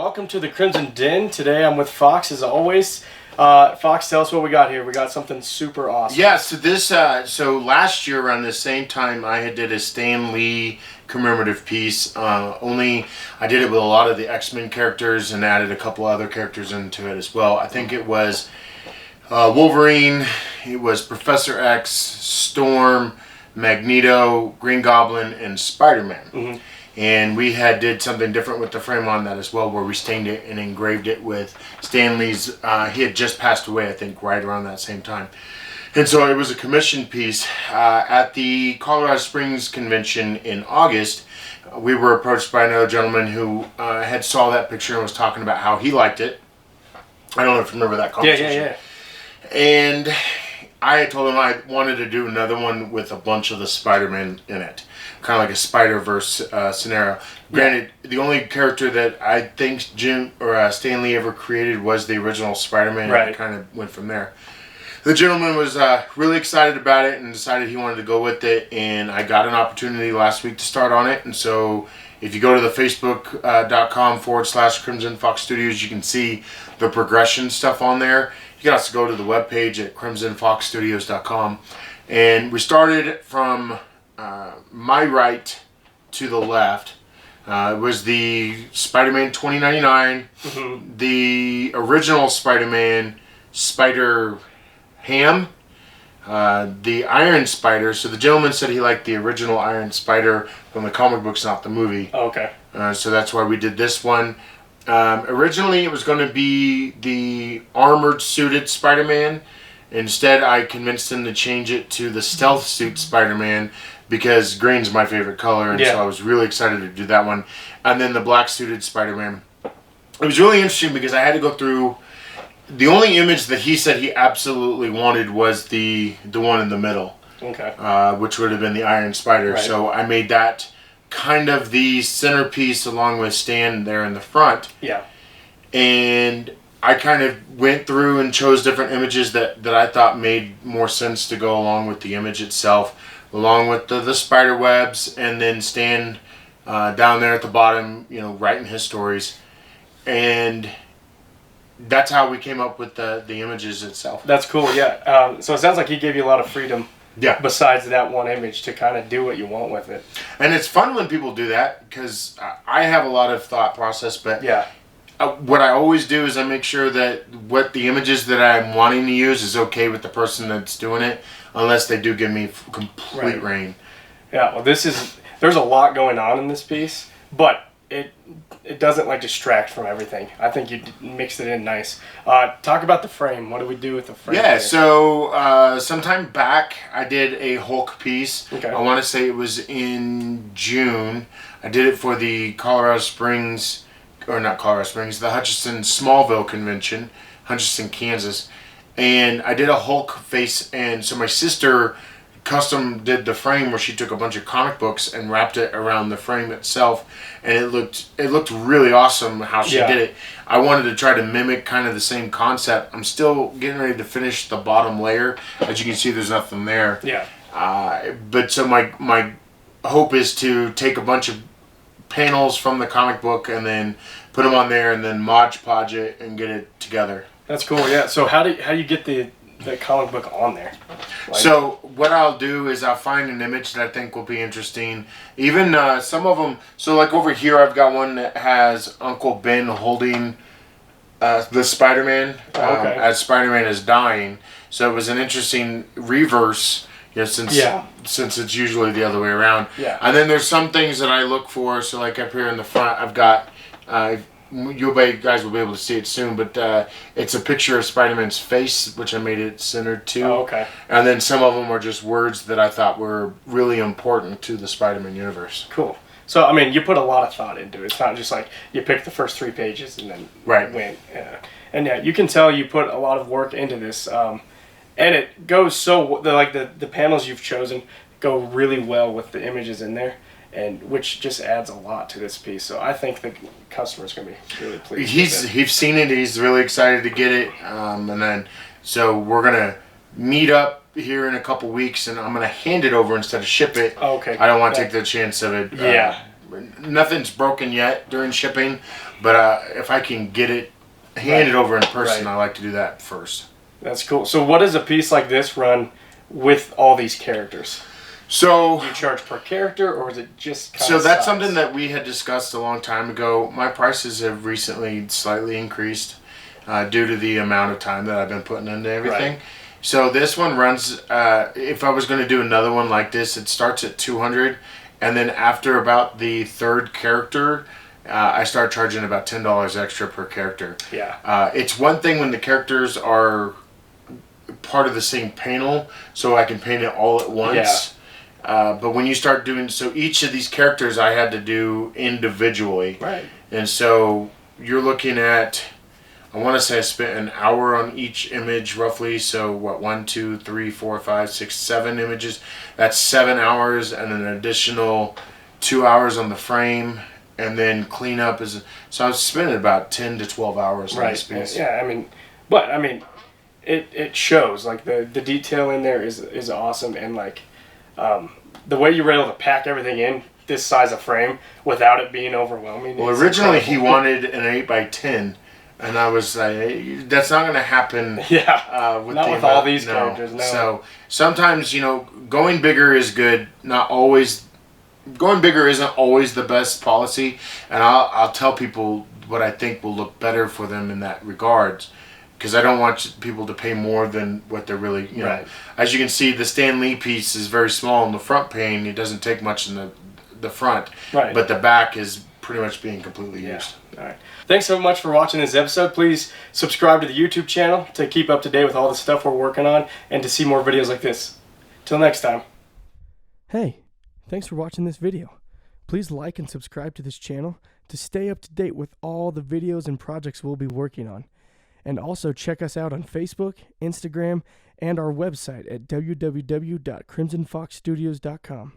welcome to the Crimson Den. Today I'm with Fox as always. Fox, tell us what we got here. We got something super awesome. Yeah, so so last year around the same time I had did a Stan Lee commemorative piece. Only I did it with a lot of the X-Men characters and added a couple other characters into it as well. I think it was Wolverine, it was Professor X, Storm, Magneto, Green Goblin, and Spider-Man. Mm-hmm. And we did something different with the frame on that as well, where we stained it and engraved it with Stan Lee's. He had just passed away, I think, right around that same time. And so it was a commission piece. At the Colorado Springs convention in August, we were approached by another gentleman who had saw that picture and was talking about how he liked it. I don't know if you remember that conversation. Yeah. And I had told him I wanted to do another one with a bunch of the Spider-Man in it. Kind of like a Spiderverse scenario. Granted, the only character that I think Stan Lee ever created was the original Spider-Man. Right. It kind of went from there. The gentleman was really excited about it and decided he wanted to go with it. And I got an opportunity last week to start on it. And so if you go to the facebook.com/Crimson Fox Studios, you can see the progression stuff on there. You can also go to the webpage at crimsonfoxstudios.com. And we started from my right to the left. It was the Spider-Man 2099, Mm-hmm. the original Spider-Man, Spider-Ham, the Iron Spider. So the gentleman said he liked the original Iron Spider from the comic books, not the movie. Oh, okay. So that's why we did this one. Originally it was going to be the armored suited Spider-Man. Instead, I convinced him to change it to the stealth suit Spider-Man because green's my favorite color, and so I was really excited to do that one. And then the black suited Spider-Man. It was really interesting because I had to go through. The only image that he said he absolutely wanted was the one in the middle, Okay. which would have been the Iron Spider. Right. So I made that kind of the centerpiece along with Stan there in the front. Yeah. And I kind of went through and chose different images that I thought made more sense to go along with the image itself, along with the spider webs, and then Stan down there at the bottom, writing his stories. And that's how we came up with the images itself. That's cool, yeah. So it sounds like he gave you a lot of freedom. Yeah. Besides that one image to kind of do what you want with it. And it's fun when people do that because I have a lot of thought process, but yeah. What I always do is I make sure that what the images that I'm wanting to use is okay with the person that's doing it, unless they do give me complete reign. Yeah, well, there's a lot going on in this piece, but it doesn't distract from everything. I think you mixed it in nice. Talk about the frame. What do we do with the frame? Yeah, so sometime back I did a Hulk piece. Okay. I want to say it was in June. I did it for the Colorado Springs, or not Colorado Springs, the Hutchinson Smallville Convention, Hutchinson, Kansas. And I did a Hulk face, and so my sister custom did the frame where she took a bunch of comic books and wrapped it around the frame itself, and it looked really awesome how she did it. I wanted to try to mimic kind of the same concept. I'm still getting ready to finish the bottom layer. As you can see, there's nothing there. Yeah. But so my hope is to take a bunch of panels from the comic book and then put them on there and then Mod Podge it and get it together. That's cool, yeah. So how do you get the comic book on there? So what I'll do is I'll find an image that I think will be interesting. Even some of them, so like over here I've got one that has Uncle Ben holding the Spider-Man as Spider-Man is dying. So it was an interesting reverse. Since it's usually the other way around. Yeah. And then there's some things that I look for. So like up here in the front, I've got, you guys will be able to see it soon, but it's a picture of Spider-Man's face, which I made it centered to. Oh, okay. And then some of them are just words that I thought were really important to the Spider-Man universe. Cool. So, I mean, you put a lot of thought into it. It's not just like you pick the first 3 pages and then went. And yeah, you can tell you put a lot of work into this. And it goes so the panels you've chosen go really well with the images in there, and which just adds a lot to this piece. So I think the customer's gonna be really pleased. He's seen it. He's really excited to get it. And then so we're gonna meet up here in a couple weeks, and I'm gonna hand it over instead of ship it. Oh, okay. I don't want to take the chance of it. nothing's broken yet during shipping, but if I can get it handed over in person, I like to do that first. That's cool. So what does a piece like this run with all these characters? So do you charge per character, or is it just kind so of that's size? something that we had discussed a long time ago. My prices have recently slightly increased due to the amount of time that I've been putting into everything. Right. So this one runs, if I was going to do another one like this, it starts at $200, and then after about the third character, I start charging about $10 extra per character. Yeah. It's one thing when the characters are part of the same panel, so I can paint it all at once. Yeah. But when you start doing, so each of these characters I had to do individually. Right. And so you're looking at, I want to say I spent an hour on each image roughly. So what, 1, 2, 3, 4, 5, 6, 7 images. That's 7 hours, and an additional 2 hours on the frame, and then cleanup is. So I was spending about 10 to 12 hours on this piece. Yeah, I mean, it shows, like the detail in there is awesome, and like the way you were able to pack everything in this size of frame without it being overwhelming. Well, originally he wanted an 8x10. And I was like, that's not going to happen. Yeah, with all these characters. No. So sometimes, going bigger is good. Not always. Going bigger isn't always the best policy. And I'll tell people what I think will look better for them in that regards. Because I don't want people to pay more than what they're really, right. As you can see, the Stan Lee piece is very small in the front pane. It doesn't take much in the front. Right. But the back is pretty much being completely used. All right. Thanks so much for watching this episode. Please subscribe to the YouTube channel to keep up to date with all the stuff we're working on and to see more videos like this. Till next time. Hey, thanks for watching this video. Please like and subscribe to this channel to stay up to date with all the videos and projects we'll be working on. And also check us out on Facebook, Instagram, and our website at www.crimsonfoxstudios.com.